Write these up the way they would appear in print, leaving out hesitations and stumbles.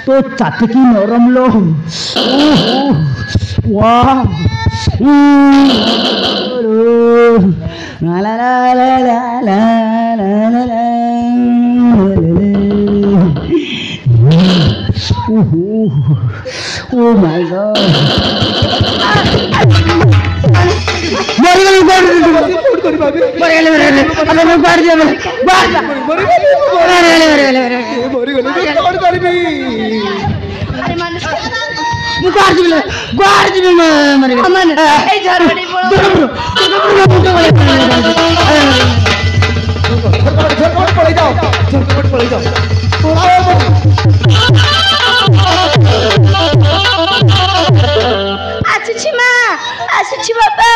तो चाटे की नरम लो वाह ला ला ला ला ला ला ला ला oh my god आसुची बाबा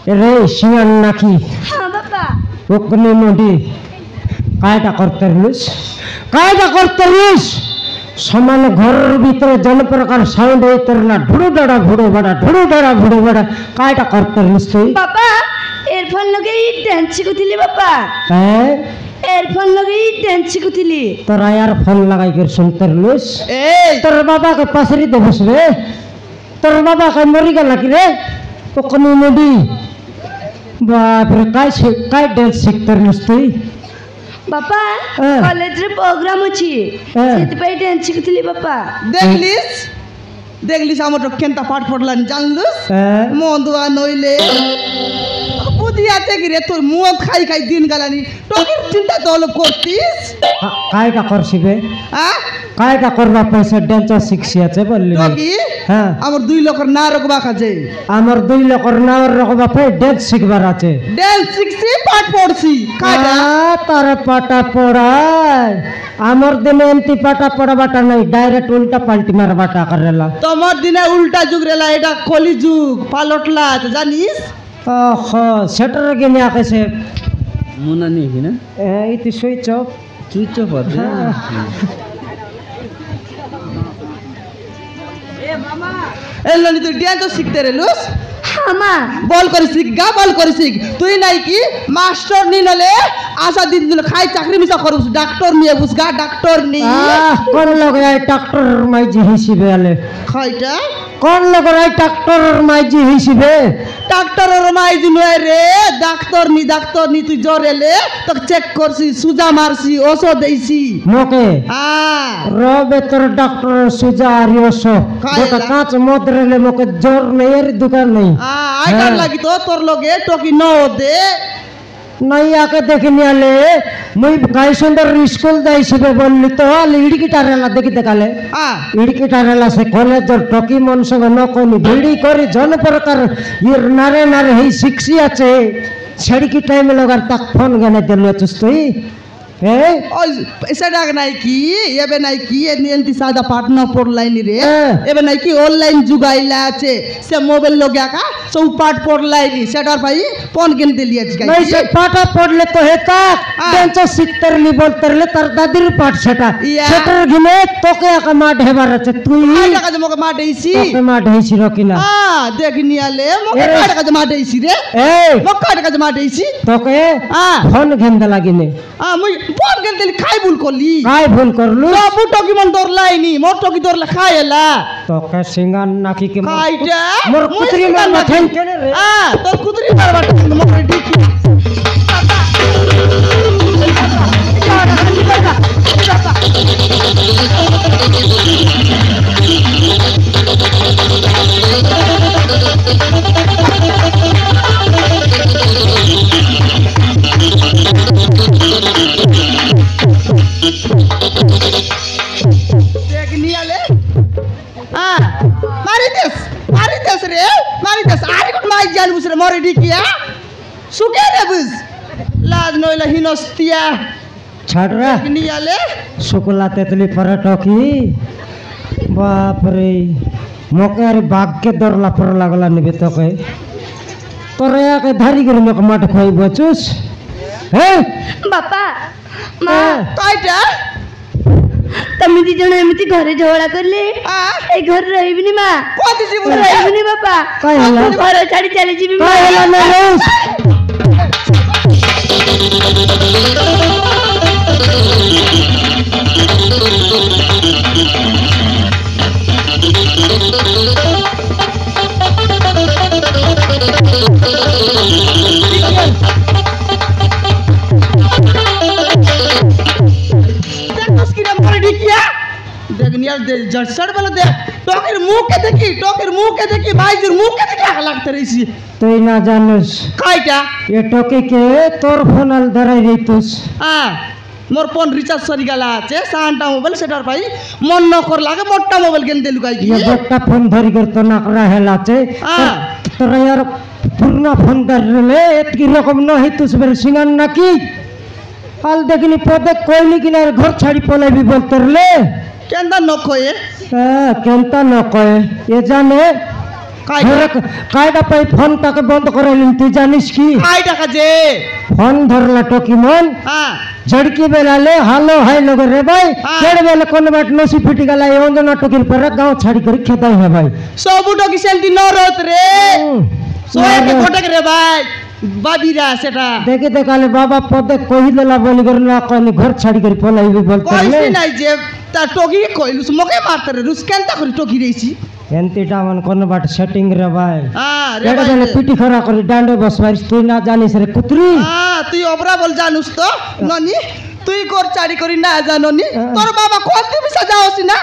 रे शिवन नाखी हाँ बाबा ओकने मोडी कायटा करतरिस समान घर भीतर जन प्रकार साउंड होतरला ढुडू डड़ा भुडो बड़ा कायटा करतरिस तो बाबा एयरफोन लगे डांस कुथिली बाबा हैं एयरफोन लगे डांस कुथिली तोरा यार फोन लगाई कर सुनतरलुस ए तोर बाबा के पसरी देबस रे तोर बाबा के मरी गला कि रे ओकने मोडी बाप रे काय डांस शिखतरलुस तो बापा कॉलेज रे प्रोग्राम अछि सेति पे डांस कुथिली बापा देखलिस हमर तो केनता पाठ पढ़लान जानलुस मोंदुआ नइले बुदियाते गिरे तोर मुंह खाई दिन गलानी टोकिर चिंता तोलो करतिस कायटा करसिबे हां कायटा करबा पैसा डांस शिखसियाছে বললি टोकी हां हमर 2 लोकर ना रखबा खाजे हमर 2 लोकर ना रखबा पे डांस শিখবার আছে डांस শিখছি পাঠ পড়ছি কাটা তার পাটা পড়ায় আমার দিনে এমতি পাটা পড়াবাটা নাই ডাইরেক্ট উল্টা পাল্টি মারবাটা করেলা তোমার দিনে উল্টা যুগ রেলা এটা কলি যুগ পালটলা জানিস ओहो सेटर के ने आके मुना नहीं है ना इति स्विच ऑफ होता ए मामा ए लनी तू डांस तो सीखते रे लुस हामा बॉल कर सीख तुई नहीं की मास्टर नी नले आशा दिन दिन खाई चाकरी मिसा करूस डॉक्टर नी बुसगा डॉक्टर नी कोन लोग आए डॉक्टर माइजी हिसिबे आले खाइटा कोन लोग आए डॉक्टर माइजी हिसिबे डॉक्टर माइजी नय रे डॉक्टर नी तू जरेले तो चेक करसी सुजा मारसी ओसो देसी मोके हां रोबे तोर डॉक्टर सुजा आरियोसो गोटा काच मोदरेले मोके जोर नहीं रे दुकान नहीं हां आई डर लगी तो तोर लोगे टोकी न दे नहीं आके देखनी आले मुई गाय सुंदर स्कूल जाइसिबे बोलली तो इडी गिटारेला देखि देखाले इडी गिटारेला से कॉलेज और टोकी मन संग न कोनी भिड़ी करी जन प्रकार ये नारे हे शिक्षी আছে छड़ी की टाइम लगार तक फोन गने देलो चुस्तई ए ऐसा डाग नहीं की एबे नहीं की एंती सादा पार्टनर पढ़ लाइन रे एबे नहीं की ऑनलाइन जुगाइला আছে से मोबाइल लोग्या का सो पाठ पढ़ लाइन सेटर भाई फोन गने देलिया छी नहीं से पाठ पढ़ले तो हेता बेंच सिकतरली बोलतरले तर दादीर पाठ सेटर गिने तोके का माठ हेबार আছে তুই का मोके माठ देसी तोके माठ देसी रकिला हां देखनी आले मोके का माठ देसी रे ए मोके का माठ देसी तोके फोन गंदा लागिने मुई फोन गन देली खाई भूल करलू सब टोकी मन दौर लाइनी मोर टोकी दौर ला खायला तो का सिंगान नाकी के खाइटा मोर कुतरी मार मथन केने रे तो कुतरी मार बाटे मोर डिकी मोरे डिकिया सुके रे बुस लाज नइला हिनस्तिया छाड़ रे नियाले शुक्ला तेतली परटकी बाप रे मोके अरे बाग के डर ला पर लागला निबे तो कहे तोरे के धारी कर मोक माट खोई बचुस हे बापा मां काइटा तमी दी जण एमिति घरे झगड़ा करले ए घर रहिबनी मां कोती जीवन रहिबनी बापा काय होला घर छाड़ी चले जीबी काय होला ना रोस जड़सड़ बोले दे टोकेर मुंह के देखी भाईजीर मुंह के देखी आग लागते रहीছি তুই না জানিস কাইটা এ টকিকে তোর ফোনাল ধরাই দিতুস মোর ফোন রিচার্জ সরি গেলা আছে সানটা মোবাইল সেটার ভাই মন নকর লাগে মোটটা মোবাইল কেন দেলু কাই কি এ একটা ফোন ধরি কর তো নাকরা হেলাছে তোর यार পুরনা ফোন ধরলে এতকি রকম ন হইতুস বের সিঙ্গান নাকি হাল দেখিনি পদে কইলি কিনা ঘর ছাড়ি পলাইবি বলতরলে কেনটা নকয়ে কেনটা নকয়ে এ জানে কায়দা পাই ফোন তাকে বন্ধ করে নিন তুই জানিস কি কাই টাকা যে ফোন ধরলা টকি মন झड़की बेलाले हालो हाय लोग रे भाई केड़ बेले कोन बाट नसी फिटी गला ए अंजना टकीर पर गांव छाड़ी कर खेदाई है भाई सब टकी सेल्टी न रहत रे सोए के कोटक रे भाई बाबीरा सेटा देखे देखाले बाबा पदे कहि देला बोली कर ना कोनी घर छाड़ी कर पलाइबी बोलते ले कोई नहीं जे ता टकी कइलुस मके मारत रे रुस केनता करी टकी रहीसी एंतीटा मन कोन बाट सेटिंग रे भाई रे केड़ बेले पिटी खरा कर डांडे बसवारिस तू ना जानिस रे कुतरी তুই অবরা বল জানুস তো ননি তুই গোর চাড়ি করি না জাননি তোর বাবা কোন দিবি সাজাওছি না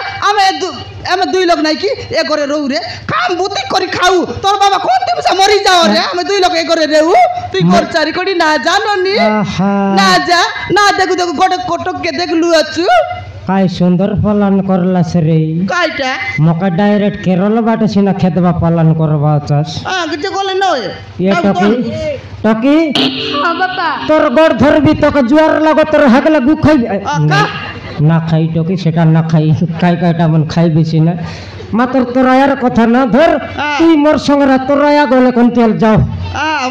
আমি দুই লোক নাই কি এ করে রউ রে কাম বুতি করি খাউ তোর বাবা কোন দিবি মরি যাও রে আমি দুই লোক এ করে রেউ তুই গোর চাড়ি করি না জাননি না যা না দেখু দেখু গোটে কটক কে দেখলু আছু काय सुंदर पालन करला रे कायटा मका डायरेक्ट केरल बाटे सिना खेतबा पालन करबा चास गजे कोले न ये टकी हां बापा तोर गड़ धरबी तक जुआर लागो तोर हगला गु खाई ना खाई टकी सेटा ना खाई काय कायटा मन खाई बेसी ना मात्र तोरायार कथा ना धर तुई मोर संगरा तोराया गले कोन तेल जाओ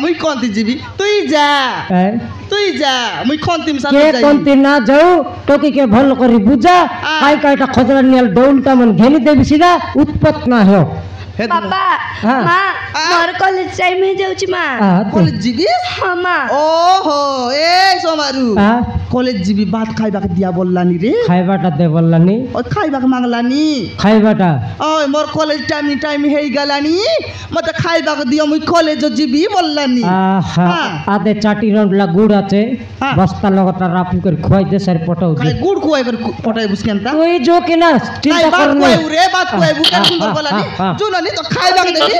मुई कोनती जीबी तुई जा मुई कोनती मिसा के कोनती ना जाऊ टकी के भल करी बुझा काय कायटा खजरा नियल डौलटा मन घेनी देबी सीधा उत्पत ना हो पापा मां मोर कॉलेज टाइम में जाउची मां कॉलेज जीबी हां मां ओहो ए सोमारू कॉलेज जीबी बात खाइबा के दिया बोललानी रे खाइबाटा दे बोललानी ओ खाइबा के मांगलानी खाइबाटा ओय मोर कॉलेज टाइम हेई गलानी मते खाइबा के दियो मुई कॉलेज जीबी बोललानी आदे चाटी राउंड ला गुड़ आछे बस्ता लगता रापू कर खुआई दे सर पटाउ खाइ गुड़ खुआई कर पटाई बुसकेनता ओई जो के ना चिंता करने बात रे बात खुआई बुके सुंदर बोललानी जो नहीं तो खाइबा के देबी